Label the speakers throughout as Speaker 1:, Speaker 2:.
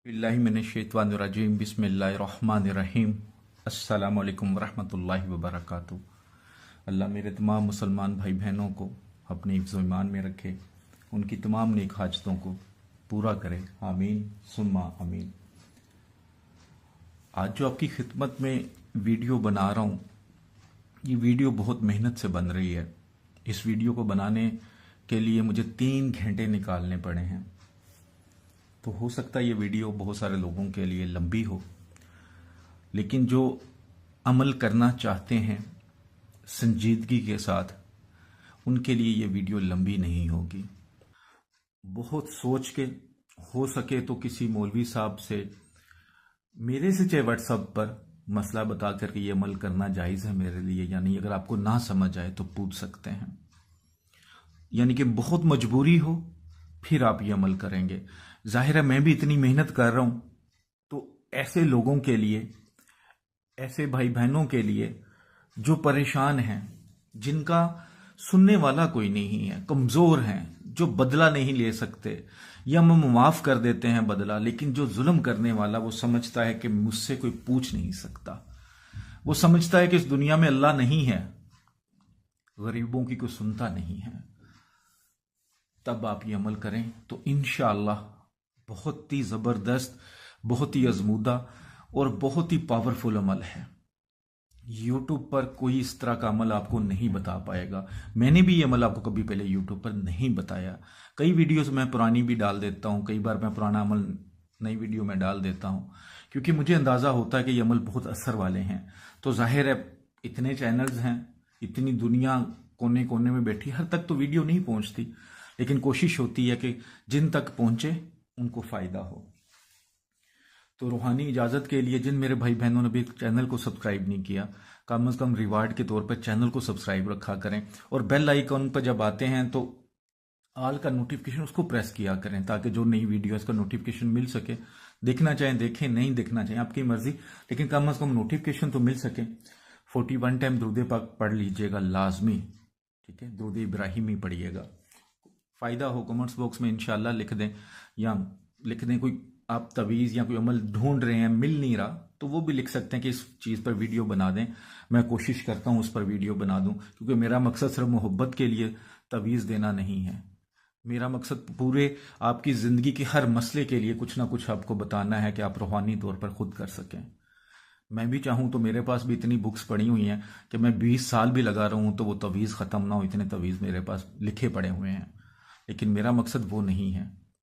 Speaker 1: बिस्मिल्लाहिमिनश्शैतानिर्रजीम बिस्मिल्लाहिर्रहमानिर्रहीम अस्सलामु अलैकुम वरहमतुल्लाहि वबरकातुहू। अल्लाह मेरे तमाम मुसलमान भाई बहनों को अपने हिफ्ज़ व ईमान में रखे, उनकी तमाम नेक हाजतों को पूरा करे, आमीन सुम्मा आमीन। आज जो आपकी खिदमत में वीडियो बना रहा हूँ, ये वीडियो बहुत मेहनत से बन रही है। इस वीडियो को बनाने के लिए मुझे 3 घंटे निकालने पड़े हैं। तो हो सकता है ये वीडियो बहुत सारे लोगों के लिए लंबी हो, लेकिन जो अमल करना चाहते हैं संजीदगी के साथ, उनके लिए ये वीडियो लंबी नहीं होगी। बहुत सोच के, हो सके तो किसी मौलवी साहब से, मेरे से चाहे व्हाट्सएप पर मसला बता करके ये अमल करना जायज़ है मेरे लिए या नहीं। अगर आपको ना समझ आए तो पूछ सकते हैं, यानी कि बहुत मजबूरी हो फिर आप ये अमल करेंगे। जाहिर है मैं भी इतनी मेहनत कर रहा हूं, तो ऐसे लोगों के लिए, ऐसे भाई बहनों के लिए जो परेशान हैं, जिनका सुनने वाला कोई नहीं है, कमजोर हैं, जो बदला नहीं ले सकते, या हम माफ कर देते हैं बदला, लेकिन जो जुल्म करने वाला वो समझता है कि मुझसे कोई पूछ नहीं सकता, वो समझता है कि इस दुनिया में अल्लाह नहीं है, गरीबों की कोई सुनता नहीं है, तब आप ये अमल करें तो इंशाअल्लाह बहुत ही ज़बरदस्त, बहुत ही आजमूदा और बहुत ही पावरफुल अमल है। यूट्यूब पर कोई इस तरह का अमल आपको नहीं बता पाएगा। मैंने भी ये अमल आपको कभी पहले यूट्यूब पर नहीं बताया। कई वीडियोस मैं पुरानी भी डाल देता हूँ, कई बार मैं पुराना अमल नई वीडियो में डाल देता हूँ, क्योंकि मुझे अंदाज़ा होता है कि ये अमल बहुत असर वाले हैं। तो जाहिर है इतने चैनल्स हैं, इतनी दुनिया कोने कोने में बैठी, हर तक तो वीडियो नहीं पहुँचती, लेकिन कोशिश होती है कि जिन तक पहुंचे उनको फायदा हो। तो रूहानी इजाजत के लिए जिन मेरे भाई बहनों ने भी चैनल को सब्सक्राइब नहीं किया, कम से कम रिवार्ड के तौर पर चैनल को सब्सक्राइब रखा करें, और बेल आइकन पर जब आते हैं तो ऑल का नोटिफिकेशन उसको प्रेस किया करें, ताकि जो नई वीडियो है उसका नोटिफिकेशन मिल सके। देखना चाहें देखें, नहीं देखना चाहें आपकी मर्जी, लेकिन कम से कम नोटिफिकेशन तो मिल सके। 41 टाइम दुरूद पाक पढ़ लीजिएगा लाजमी, ठीक है, दुरूद इब्राहिमी पढ़िएगा। फ़ायदा हो कमेंट्स बॉक्स में इंशाल्लाह लिख दें, या लिख दें कोई आप तवीज़ या कोई अमल ढूंढ रहे हैं, मिल नहीं रहा, तो वो भी लिख सकते हैं कि इस चीज़ पर वीडियो बना दें। मैं कोशिश करता हूँ उस पर वीडियो बना दूँ, क्योंकि मेरा मकसद सिर्फ मोहब्बत के लिए तवीज़ देना नहीं है। मेरा मकसद पूरे आपकी ज़िंदगी के हर मसले के लिए कुछ ना कुछ आपको बताना है कि आप रूहानी तौर पर खुद कर सकें। मैं भी चाहूँ तो मेरे पास भी इतनी बुक्स पड़ी हुई हैं कि मैं 20 साल भी लगा रहा हूँ तो वो तवीज़ ख़त्म ना हो, इतने तवीज़ मेरे पास लिखे पड़े हुए हैं। लेकिन मेरा मकसद वो नहीं है,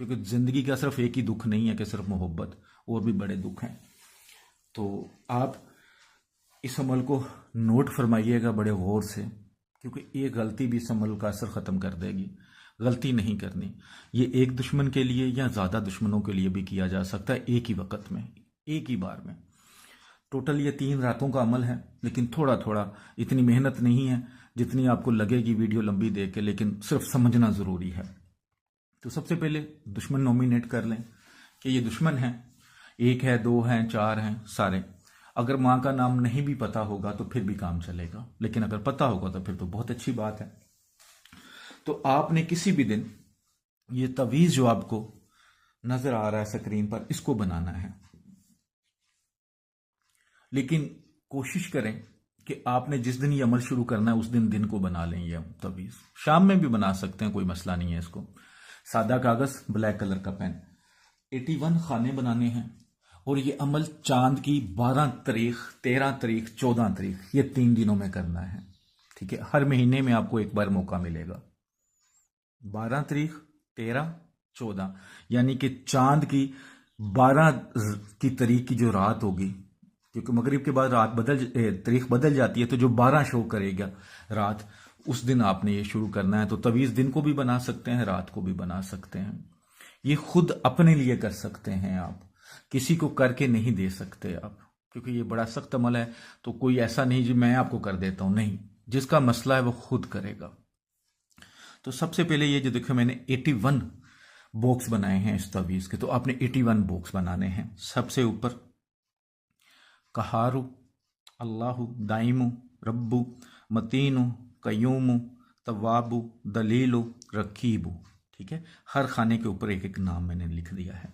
Speaker 1: क्योंकि ज़िंदगी का सिर्फ एक ही दुख नहीं है कि सिर्फ मोहब्बत, और भी बड़े दुख हैं। तो आप इस अमल को नोट फरमाइएगा बड़े गौर से, क्योंकि एक गलती भी इस अमल का असर ख़त्म कर देगी। गलती नहीं करनी। ये एक दुश्मन के लिए या ज़्यादा दुश्मनों के लिए भी किया जा सकता है, एक ही वक्त में, एक ही बार में। टोटल ये 3 रातों का अमल है, लेकिन थोड़ा थोड़ा, इतनी मेहनत नहीं है जितनी आपको लगेगी वीडियो लंबी देख के, लेकिन सिर्फ समझना ज़रूरी है। तो सबसे पहले दुश्मन नॉमिनेट कर लें कि ये दुश्मन है, 1 है, 2 हैं, 4 हैं, सारे। अगर माँ का नाम नहीं भी पता होगा तो फिर भी काम चलेगा, लेकिन अगर पता होगा तो फिर तो बहुत अच्छी बात है। तो आपने किसी भी दिन ये तवीज़ जो आपको नज़र आ रहा है स्क्रीन पर, इसको बनाना है, लेकिन कोशिश करें कि आपने जिस दिन ये अमल शुरू करना है उस दिन को बना लें। ये तवीज़ शाम में भी बना सकते हैं, कोई मसला नहीं है। इसको सादा कागज़, ब्लैक कलर का पेन, 81 खाने बनाने हैं, और ये अमल चांद की 12 तारीख, 13 तारीख, 14 तारीख, ये 3 दिनों में करना है, ठीक है। हर महीने में आपको एक बार मौका मिलेगा। 12 तारीख, 13, 14, यानी कि चांद की 12 की तारीख की जो रात होगी, क्योंकि मगरिब के बाद रात तारीख बदल जाती है, तो जो 12 शो करेगा रात, उस दिन आपने ये शुरू करना है। तो तवीज़ दिन को भी बना सकते हैं, रात को भी बना सकते हैं। ये खुद अपने लिए कर सकते हैं आप, किसी को करके नहीं दे सकते आप, क्योंकि ये बड़ा सख्त अमल है। तो कोई ऐसा नहीं जी मैं आपको कर देता हूं, नहीं, जिसका मसला है वो खुद करेगा। तो सबसे पहले ये जो देखो मैंने 81 बॉक्स बनाए हैं इस तवीज़ के, तो आपने 81 बॉक्स बनाने हैं। सबसे ऊपर कहारू, अल्लाहु, दाइमु, रब्बु, मतीनु, कयूमु, तवाबु, दलीलु, रकीबु, ठीक है, हर खाने के ऊपर एक एक नाम मैंने लिख दिया है।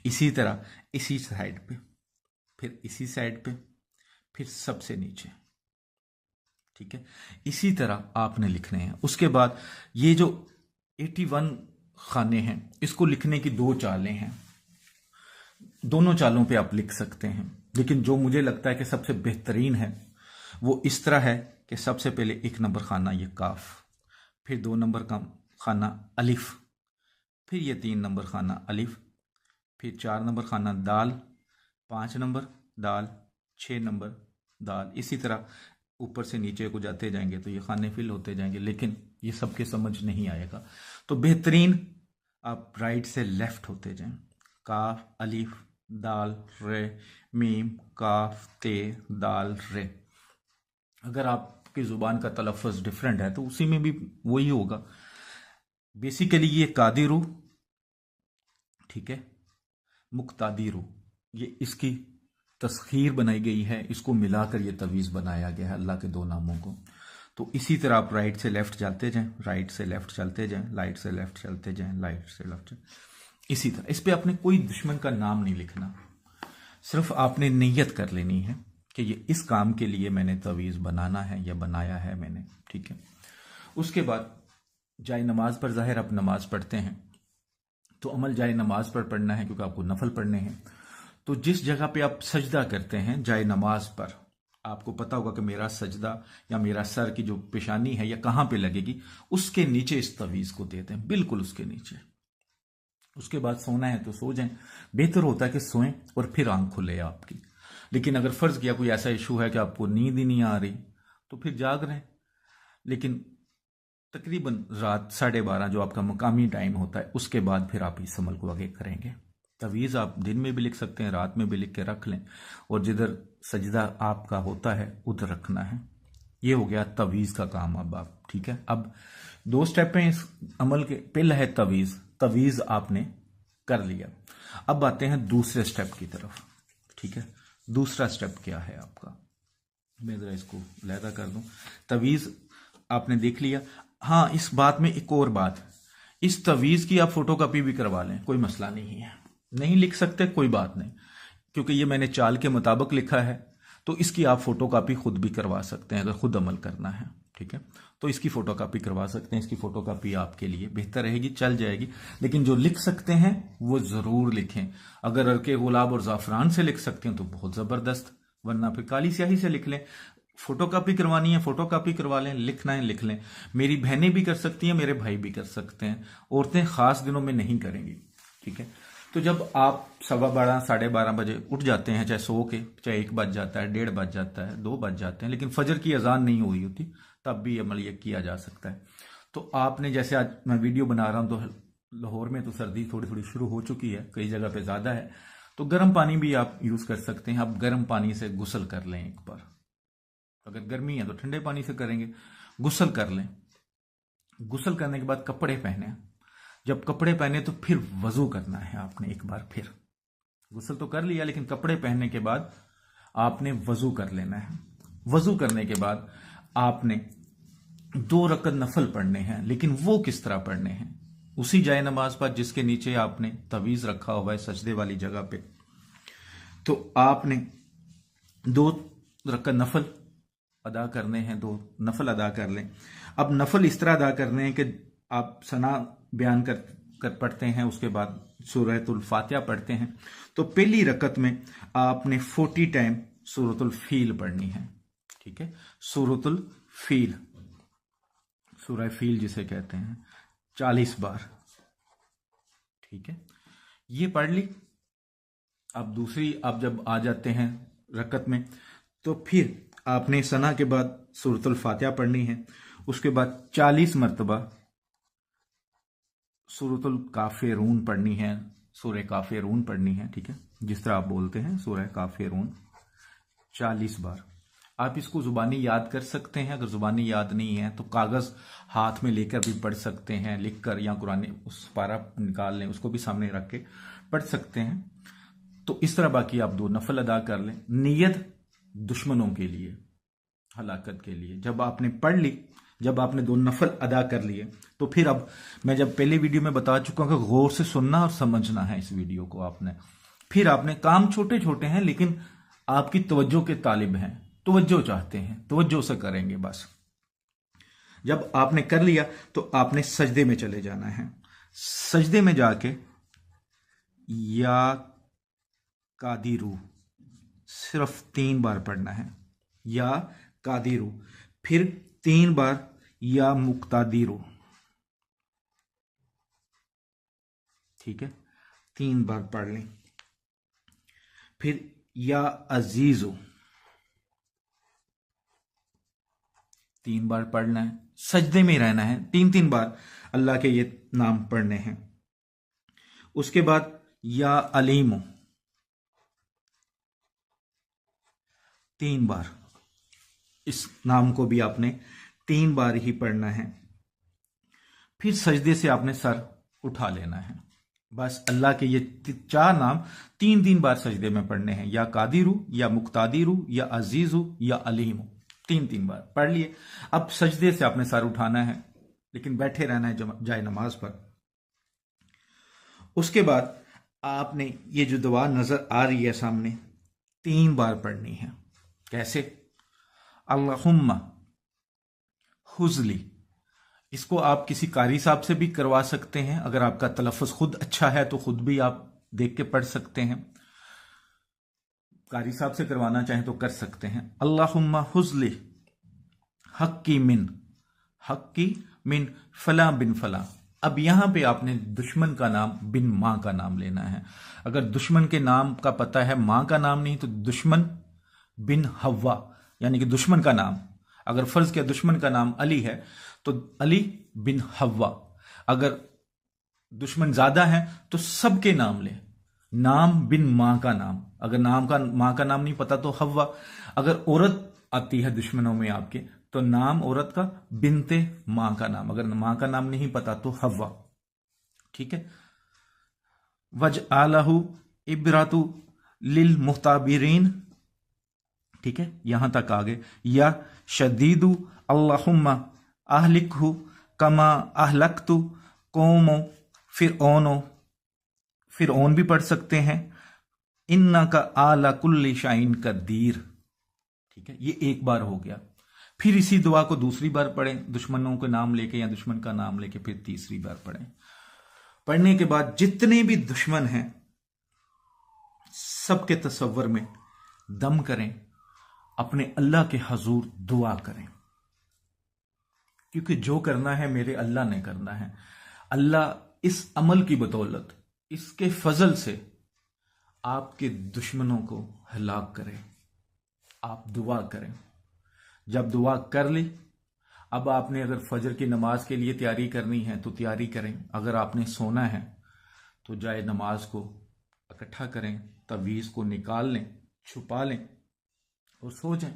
Speaker 1: इसी तरह इसी साइड पे, फिर इसी साइड पे, फिर सबसे नीचे। ठीक है, इसी तरह आपने लिखने हैं। उसके बाद ये जो 81 खाने हैं, इसको लिखने की दो चालें हैं। दोनों चालों पे आप लिख सकते हैं, लेकिन जो मुझे लगता है कि सबसे बेहतरीन है वो इस तरह है कि सबसे पहले 1 नंबर खाना ये काफ, फिर 2 नंबर का खाना अलिफ, फिर ये 3 नंबर खाना अलिफ, फिर 4 नंबर खाना दाल, 5 नंबर दाल, 6 नंबर दाल। इसी तरह ऊपर से नीचे को जाते जाएंगे तो ये खाने फिल होते जाएंगे, लेकिन ये सबके समझ नहीं आएगा। तो बेहतरीन आप राइट से लेफ्ट होते जाएं। काफ अलिफ दाल रे मीम काफ ते दाल रे। अगर आपकी जुबान का तलफ़्फ़ुज़ डिफरेंट है तो उसी में भी वही होगा। बेसिकली ये कादिरू, ठीक है, मुक्तादिरू, ये इसकी तस्खीर बनाई गई है, इसको मिलाकर ये तवीज़ बनाया गया है अल्लाह के दो नामों को। तो इसी तरह आप राइट से लेफ्ट चलते जाएं, राइट से लेफ्ट चलते जाएं, राइट से लेफ्ट चलते जाएं, राइट से लेफ्ट। इसी तरह इस पे आपने कोई दुश्मन का नाम नहीं लिखना, सिर्फ आपने नीयत कर लेनी है कि ये इस काम के लिए मैंने तवीज़ बनाना है या बनाया है मैंने। ठीक है, उसके बाद जाए नमाज पर, ज़ाहिर आप नमाज पढ़ते हैं तो अमल जाए नमाज पर पढ़ना है क्योंकि आपको नफल पढ़ने हैं। तो जिस जगह पे आप सजदा करते हैं जाए नमाज पर, आपको पता होगा कि मेरा सजदा या मेरा सर की जो पेशानी है या कहाँ पे लगेगी, उसके नीचे इस तवीज़ को देते हैं, बिल्कुल उसके नीचे। उसके बाद सोना है तो सो जाएं। बेहतर होता है कि सोएं और फिर आंख खुले आपकी। लेकिन अगर फर्ज किया कोई ऐसा इशू है कि आपको नींद ही नहीं आ रही तो फिर जाग रहे हैं, लेकिन तकरीबन रात 12:30 जो आपका मकामी टाइम होता है उसके बाद फिर आप इस अमल को आगे करेंगे। तवीज़ आप दिन में भी लिख सकते हैं, रात में भी लिख के रख लें, और जिधर सजदा आपका होता है उधर रखना है। ये हो गया तवीज़ का काम। अब आप ठीक है, अब 2 स्टेप हैं इस अमल के। पहला है तवीज़, तवीज़ आपने कर लिया। अब आते हैं दूसरे स्टेप की तरफ। ठीक है, दूसरा स्टेप क्या है आपका, मैं ज़रा इसको लहदा कर दूं। तवीज़ आपने देख लिया। हाँ, इस बात में एक और बात, इस तवीज़ की आप फोटोकॉपी भी करवा लें, कोई मसला नहीं है। नहीं लिख सकते कोई बात नहीं, क्योंकि ये मैंने चाल के मुताबिक लिखा है, तो इसकी आप फोटोकॉपी खुद भी करवा सकते हैं अगर खुद अमल करना है। ठीक है, तो इसकी फोटोकॉपी करवा सकते हैं। इसकी फोटोकॉपी आपके लिए बेहतर रहेगी, चल जाएगी। लेकिन जो लिख सकते हैं वो ज़रूर लिखें। अगर अरके गुलाब और ज़ाफ़रान से लिख सकते हैं तो बहुत ज़बरदस्त, वरना फिर काली स्याही से लिख लें। फोटोकॉपी करवानी है फोटोकॉपी करवा लें, लिखना है लिख लें। मेरी बहनें भी कर सकती हैं, मेरे भाई भी कर सकते हैं, औरतें ख़ास दिनों में नहीं करेंगी। ठीक है, तो जब आप 12:15 12:30 बजे उठ जाते हैं, चाहे सो के, चाहे 1 बज जाता है, 1:30 बज जाता है, 2 बज जाते हैं, लेकिन फजर की अजान नहीं हुई होती, तब भी अमल ये किया जा सकता है। तो आपने जैसे आज मैं वीडियो बना रहा हूं तो लाहौर में तो सर्दी थोड़ी थोड़ी शुरू हो चुकी है, कई जगह पे ज़्यादा है, तो गर्म पानी भी आप यूज़ कर सकते हैं। आप गर्म पानी से गुसल कर लें एक बार। अगर गर्मी है तो ठंडे पानी से करेंगे, गुसल कर लें। गुसल करने के बाद कपड़े पहने, जब कपड़े पहने तो फिर वजू करना है आपने एक बार। फिर गुसल तो कर लिया, लेकिन कपड़े पहनने के बाद आपने वजू कर लेना है। वजू करने के बाद आपने 2 रकत नफल पढ़ने हैं, लेकिन वो किस तरह पढ़ने हैं, उसी जाए नमाज पर जिसके नीचे आपने तवीज़ रखा हुआ है सजदे वाली जगह पे। तो आपने 2 रकत नफल अदा करने हैं, 2 नफल अदा कर लें। अब नफल इस तरह अदा करने हैं कि आप सना बयान कर पढ़ते हैं, उसके बाद सूरतुल फातिहा पढ़ते हैं। तो पहली रकत में आपने 40 टाइम सूरतुल फील पढ़नी है। ठीक है, सूरतुल फील, सूरह फील जिसे कहते हैं, 40 बार। ठीक है, ये पढ़ ली। अब दूसरी, आप जब आ जाते हैं रकत में तो फिर आपने सना के बाद सूरतुल फातिहा पढ़नी है। उसके बाद 40 मरतबा सूरतुल काफिरून पढ़नी है, सूरह काफिरून पढ़नी है। ठीक है, जिस तरह आप बोलते हैं सूरह काफिरून 40 बार। आप इसको जुबानी याद कर सकते हैं, अगर जुबानी याद नहीं है तो कागज हाथ में लेकर भी पढ़ सकते हैं, लिखकर, या कुरान उस पारा निकाल लें, उसको भी सामने रख के पढ़ सकते हैं। तो इस तरह बाकी आप 2 नफल अदा कर लें। नियत दुश्मनों के लिए, हलाकत के लिए। जब आपने पढ़ ली जब आपने 2 नफल अदा कर लिए तो फिर अब मैं जब पहले वीडियो में बता चुका हूं कि गौर से सुनना और समझना है इस वीडियो को आपने। फिर आपने काम छोटे छोटे हैं लेकिन आपकी तवज्जो के तालिब हैं, तवज्जो चाहते हैं, तवज्जो से करेंगे बस। जब आपने कर लिया तो आपने सजदे में चले जाना है। सजदे में जाके या कादिरू सिर्फ 3 बार पढ़ना है, या कादिरू, फिर 3 बार या मुक्तादिरू, ठीक है, 3 बार पढ़ लें। फिर या अजीजो 3 बार पढ़ना है, सजदे में रहना है, 3-3 बार अल्लाह के ये नाम पढ़ने हैं। उसके बाद या अलीमो 3 बार, इस नाम को भी आपने 3 बार ही पढ़ना है। फिर सजदे से आपने सर उठा लेना है। बस अल्लाह के ये 4 नाम 3-3 बार सजदे में पढ़ने हैं, या कादिरू, या मुक्तादिरू, या अजीजू, या अलीमू, 3-3 बार पढ़ लिए। अब सजदे से आपने सर उठाना है लेकिन बैठे रहना है जाए नमाज पर। उसके बाद आपने ये जो दुआ नजर आ रही है सामने 3 बार पढ़नी है। कैसे? अल्लाहुम्मा हुजली, इसको आप किसी कारी साहब से भी करवा सकते हैं। अगर आपका तलफ़ुज़ खुद अच्छा है तो खुद भी आप देख के पढ़ सकते हैं। कारी साहब से करवाना चाहें तो कर सकते हैं। अल्लाहुम्मा हुजली हक्की मिन फला बिन फला। अब यहां पे आपने दुश्मन का नाम बिन मां का नाम लेना है। अगर दुश्मन के नाम का पता है, मां का नाम नहीं, तो दुश्मन बिन हव्वा, यानी कि दुश्मन का नाम, अगर फर्ज किया दुश्मन का नाम अली है तो अली बिन हव्वा। अगर दुश्मन ज्यादा है तो सबके नाम ले, नाम बिन मां का नाम। अगर मां का नाम नहीं पता तो हव्वा। अगर औरत आती है दुश्मनों में आपके तो नाम औरत का बिनते मां का नाम। अगर मां का नाम नहीं पता तो हव्वा, ठीक है। वज आलहू इबरातु लिल मुहताबिरीन, ठीक है, यहां तक आगे। या शदीदु अल्लाहुम्मा अहलिकहु कमा अहलकतु कौमो फिरऔन भी पढ़ सकते हैं। इन्ना का आला कुल्ली शाइन कदीर, ठीक है, ये 1 बार हो गया। फिर इसी दुआ को दूसरी बार पढ़ें, दुश्मनों के नाम लेके या दुश्मन का नाम लेके फिर तीसरी बार पढ़ें। पढ़ने के बाद जितने भी दुश्मन हैं सबके तसव्वुर में दम करें, अपने अल्लाह के हजूर दुआ करें, क्योंकि जो करना है मेरे अल्लाह ने करना है। अल्लाह इस अमल की बदौलत, इसके फजल से आपके दुश्मनों को हलाक करे। आप दुआ करें। जब दुआ कर ली, अब आपने अगर फजर की नमाज के लिए तैयारी करनी है तो तैयारी करें। अगर आपने सोना है तो जाए नमाज को इकट्ठा करें, तवीज को निकाल लें, छुपा लें और सो जाएं।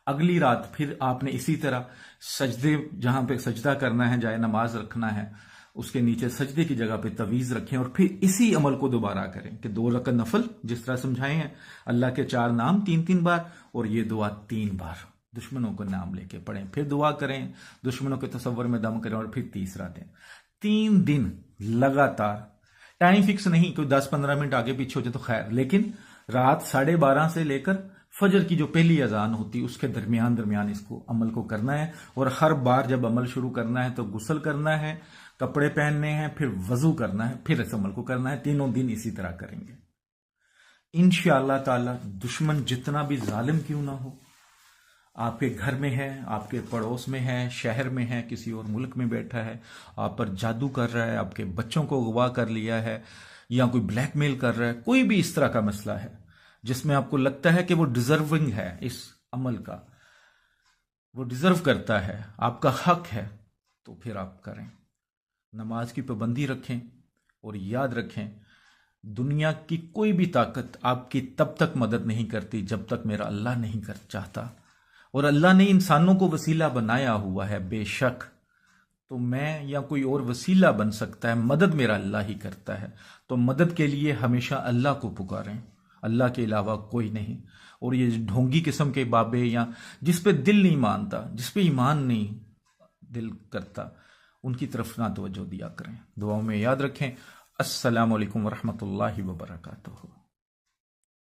Speaker 1: अगली रात फिर आपने इसी तरह सजदे, जहां पे सजदा करना है, जाए नमाज रखना है, उसके नीचे सजदे की जगह पे तवीज रखें और फिर इसी अमल को दोबारा करें कि 2 रकअत नफल जिस तरह समझाए हैं, अल्लाह के 4 नाम 3-3 बार और ये दुआ 3 बार दुश्मनों को नाम लेके पढ़ें। फिर दुआ करें, दुश्मनों के तसव्वुर में दम करें और फिर तीसरा दिन। 3 दिन लगातार, टाइम फिक्स नहीं, कोई 10-15 मिनट आगे पीछे हो जाए तो खैर, लेकिन रात 12:30 से लेकर फजर की जो पहली अजान होती है उसके दरमियान इसको अमल को करना है। और हर बार जब अमल शुरू करना है तो गुस्ल करना है, कपड़े पहनने हैं, फिर वजू करना है, फिर इस अमल को करना है। 3 दिन इसी तरह करेंगे। इंशाअल्लाह ताला दुश्मन जितना भी जालिम क्यों ना हो, आपके घर में है, आपके पड़ोस में है, शहर में है, किसी और मुल्क में बैठा है, आप पर जादू कर रहा है, आपके बच्चों को अगवा कर लिया है, या कोई ब्लैकमेल कर रहा है, कोई भी इस तरह का मसला है जिसमें आपको लगता है कि वो डिजर्विंग है इस अमल का, वो डिजर्व करता है, आपका हक है, तो फिर आप करें। नमाज की पाबंदी रखें और याद रखें, दुनिया की कोई भी ताकत आपकी तब तक मदद नहीं करती जब तक मेरा अल्लाह नहीं कर चाहता। और अल्लाह ने इंसानों को वसीला बनाया हुआ है बेशक, तो मैं या कोई और वसीला बन सकता है, मदद मेरा अल्लाह ही करता है। तो मदद के लिए हमेशा अल्लाह को पुकारें, अल्लाह के अलावा कोई नहीं। और ये ढोंगी किस्म के बाबे या जिस पे दिल नहीं मानता, जिस पे ईमान नहीं, दिल करता, उनकी तरफ ना तवज्जो दिया करें। दुआओं में याद रखें। अस्सलामु अलैकुम वरहमतुल्लाहि वबरकातुहू।